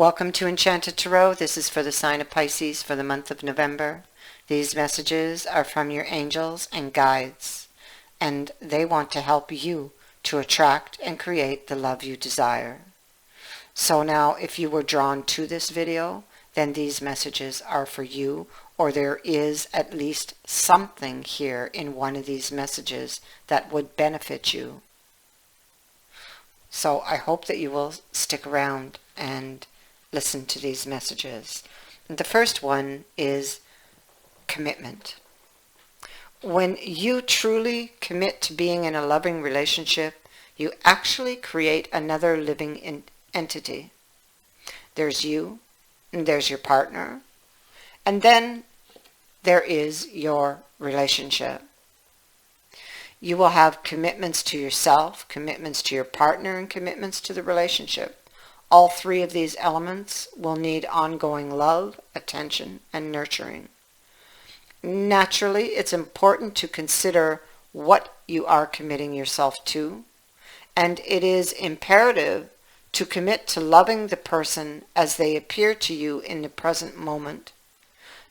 Welcome to Enchanted Tarot. This is for the sign of Pisces for the month of November. These messages are from your angels and guides, and they want to help you to attract and create the love you desire. So now, if you were drawn to this video, then these messages are for you, or there is at least something here in one of these messages that would benefit you. So I hope that you will stick around and listen to these messages. The first one is commitment. When you truly commit to being in a loving relationship, you actually create another living entity. There's you, and there's your partner, and then there is your relationship. You will have commitments to yourself, commitments to your partner, and commitments to the relationship. All three of these elements will need ongoing love, attention, and nurturing. Naturally, it's important to consider what you are committing yourself to, and it is imperative to commit to loving the person as they appear to you in the present moment,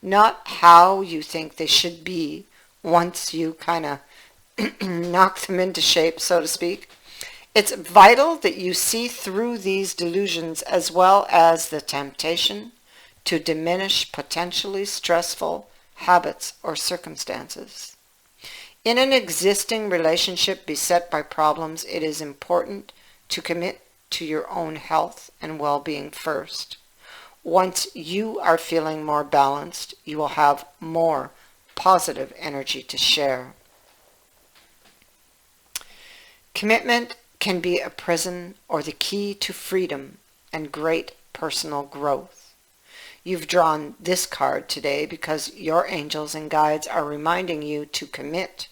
not how you think they should be once you kind of knock them into shape, so to speak. It's vital that you see through these delusions as well as the temptation to diminish potentially stressful habits or circumstances. In an existing relationship beset by problems, it is important to commit to your own health and well-being first. Once you are feeling more balanced, you will have more positive energy to share. Commitment can be a prison or the key to freedom and great personal growth. You've drawn this card today because your angels and guides are reminding you to commit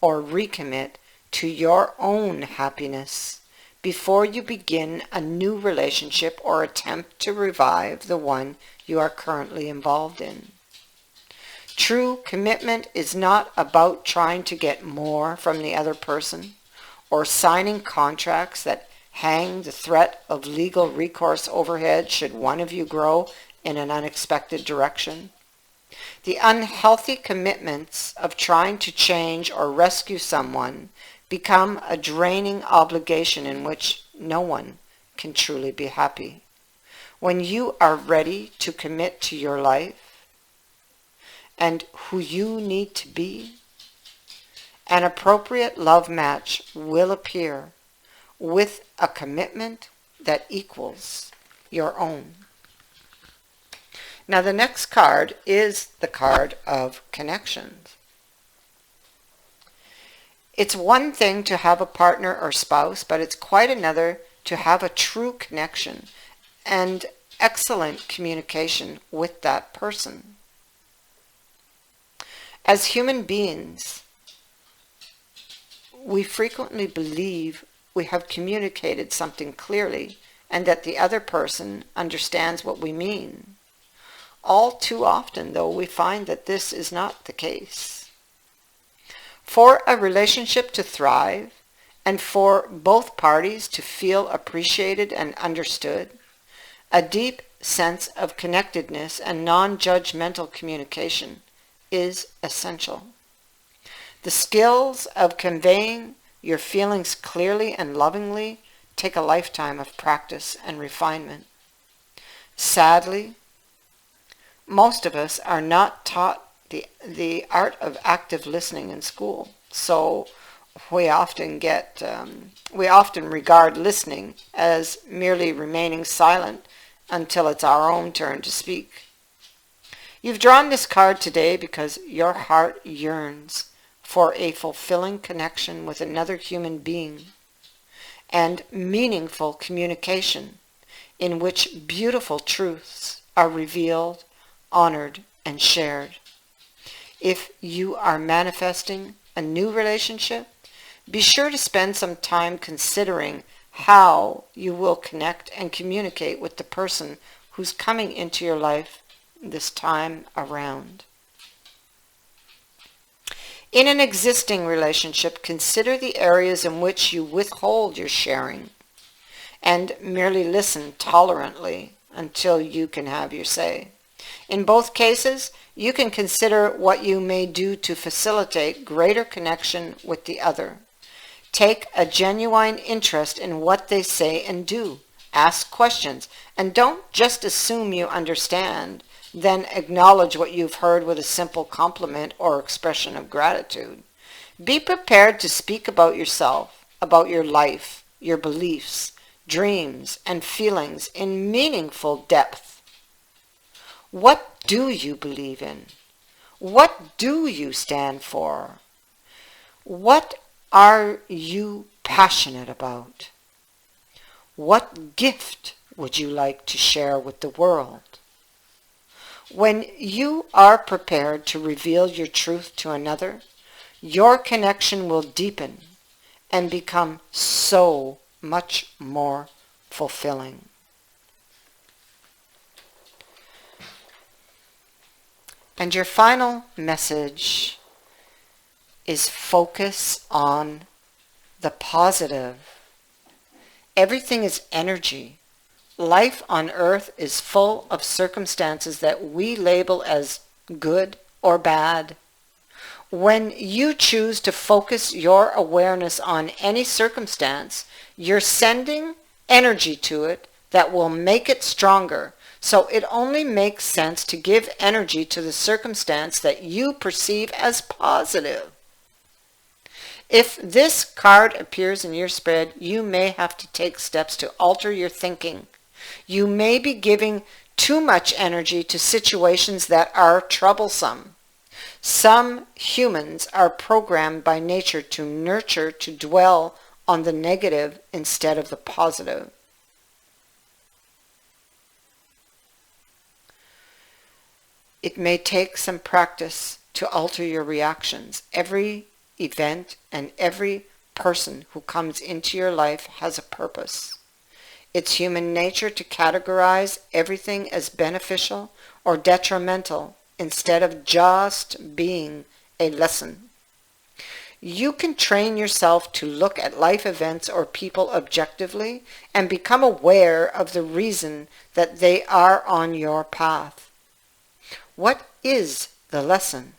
or recommit to your own happiness before you begin a new relationship or attempt to revive the one you are currently involved in. True commitment is not about trying to get more from the other person, or signing contracts that hang the threat of legal recourse overhead should one of you grow in an unexpected direction. The unhealthy commitments of trying to change or rescue someone become a draining obligation in which no one can truly be happy. When you are ready to commit to your life and who you need to be, an appropriate love match will appear with a commitment that equals your own. Now the next card is the card of connections. It's one thing to have a partner or spouse, but it's quite another to have a true connection and excellent communication with that person. As human beings, we frequently believe we have communicated something clearly and that the other person understands what we mean. All too often, though, we find that this is not the case. For a relationship to thrive and for both parties to feel appreciated and understood, a deep sense of connectedness and non-judgmental communication is essential. The skills of conveying your feelings clearly and lovingly take a lifetime of practice and refinement. Sadly, most of us are not taught the art of active listening in school, so we often regard listening as merely remaining silent until it's our own turn to speak. You've drawn this card today because your heart yearns for a fulfilling connection with another human being and meaningful communication in which beautiful truths are revealed, honored, and shared. If you are manifesting a new relationship, be sure to spend some time considering how you will connect and communicate with the person who's coming into your life this time around. In an existing relationship, consider the areas in which you withhold your sharing and merely listen tolerantly until you can have your say. In both cases, you can consider what you may do to facilitate greater connection with the other. Take a genuine interest in what they say and do. Ask questions, and don't just assume you understand, then acknowledge what you've heard with a simple compliment or expression of gratitude. Be prepared to speak about yourself, about your life, your beliefs, dreams, and feelings in meaningful depth. What do you believe in? What do you stand for? What are you passionate about? What gift would you like to share with the world? When you are prepared to reveal your truth to another, your connection will deepen and become so much more fulfilling. And your final message is focus on the positive. Everything is energy. Life on earth is full of circumstances that we label as good or bad. When you choose to focus your awareness on any circumstance, you're sending energy to it that will make it stronger. So it only makes sense to give energy to the circumstance that you perceive as positive. If this card appears in your spread, you may have to take steps to alter your thinking. You may be giving too much energy to situations that are troublesome. Some humans are programmed by nature to nurture, to dwell on the negative instead of the positive. It may take some practice to alter your reactions. Every event and every person who comes into your life has a purpose. It's human nature to categorize everything as beneficial or detrimental instead of just being a lesson. You can train yourself to look at life events or people objectively and become aware of the reason that they are on your path. What is the lesson?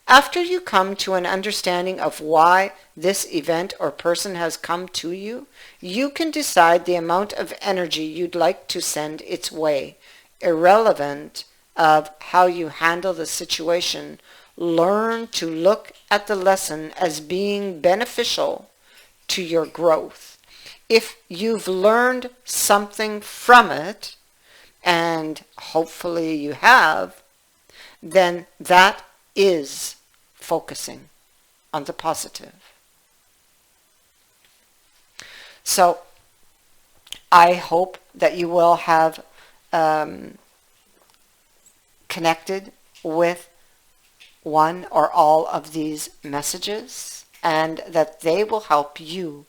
After you come to an understanding of why this event or person has come to you, you can decide the amount of energy you'd like to send its way, irrelevant of how you handle the situation. Learn to look at the lesson as being beneficial to your growth. If you've learned something from it, and hopefully you have, then that is focusing on the positive. So I hope that you will have connected with one or all of these messages, and that they will help you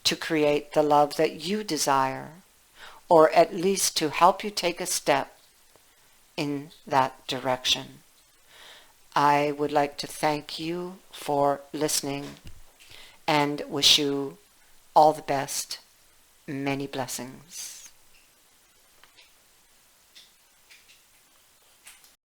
to create the love that you desire, or at least to help you take a step in that direction. I would like to thank you for listening and wish you all the best. Many blessings.